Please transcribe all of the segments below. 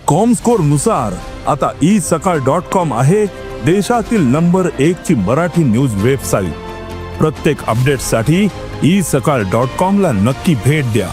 Comscore नुसार आता isakal.com आहे देशातील नंबर 1 ची मराठी न्यूज वेबसाईट। प्रत्येक अपडेटसाठी isakal.com ला नक्की भेट द्या।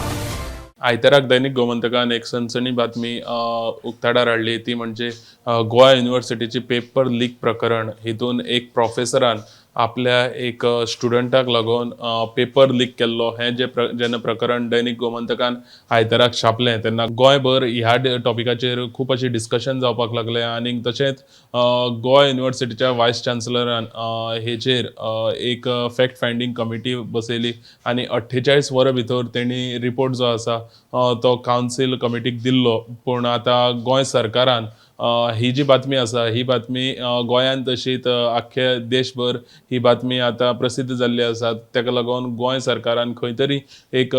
आयताराक दैनिक गोमंतकान एक सनसनी बातमी उक्ताडार हाडली ती म्हणजे गोवा युनिव्हर्सिटीची पेपर लीक प्रकरण। हितून एक प्रोफेसरान आपल्या एक स्टुडंटाक लागून पेपर लीक केल्लो हे जेन्ना प्रकरण दैनिक गोमंतकान आयताराक छापलें तेन्ना गोंयभर ह्या टॉपिकाचेर खूब अशी डिस्कशन जावपाक लागलें आनी तशेंच गोवा युनिव्हर्सिटीच्या वायस चान्सलरान हेचेर एक फॅक्ट फायंडींग कमिटी बसयली आनी 48 वरां भितर तेणी रिपोर्ट जो आसा तो कावन्सील कमिटीक दिल्लो। पूण आतां गोंय सरकारान ही जी बातमी आसा ही बातमी गोंयांत तशीच आख्खे देशभर ही बातमी आतां प्रसिद्ध जाल्ली आसा। ताका लागून गोंय सरकारान खंय तरी एक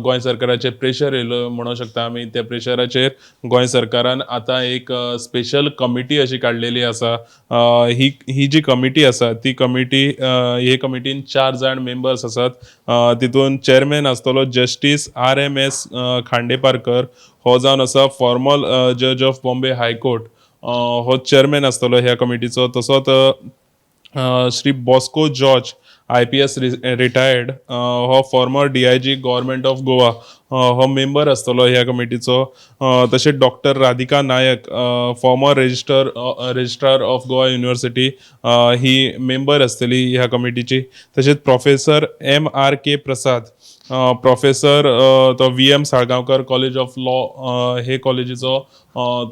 गोंय सरकाराचेर प्रेशर येयलो म्हणूंक शकता आमी। त्या प्रेशराचेर गोंय सरकारान आतां एक स्पेशल कमिटी अशी काडलेली आसा। ही जी कमिटी आसा ती कमिटी हे कमिटीन 4 जाण मेंबर्स आसात। तितून चेअरमॅन आसतलो जस्टीस RMS खांडेपारकर, हो जावन आसा फॉर्मल जज ऑफ बॉम्बे हायकोर्ट, हो चेअरमॅन आसतलो ह्या कमिटीचो। तसोच Shri Bosco George IPS retired, हो former DIG government of Goa, हो मेंबर आसतलो ह्या कमिटीचो। तशेंच doctor Radhika Naik, former registrar of Goa University, ही मेंबर आसतली ह्या कमिटीची। तशेंच प्रोफेसर MRK प्रसाद, प्रोफेसर तो VM Salgaocar College of law हे कॉलेजीचो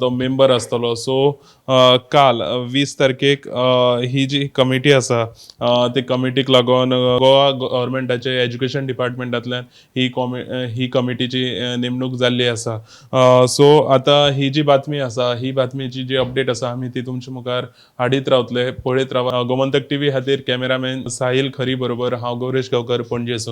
तो मेंबर आसतलो। सो काल 20 तारखेक ही जी कमिटी आसा ते कमिटीक लागून गोवा गव्हर्मेंटाचे एज्युकेशन डिपार्टमेंटांतल्यान ही कमिटीची नेमणूक जाल्ली आसा। सो आतां ही जी बातमी आसा ही बातमीची जी अपडेट आसा आमी ती तुमच्या मुखार हाडीत रावतले। पळयत रावा गोमंतक TV खातीर कॅमेरामॅन साहिल खरी बरोबर हांव गौरेश गांवकर, पणजेसून।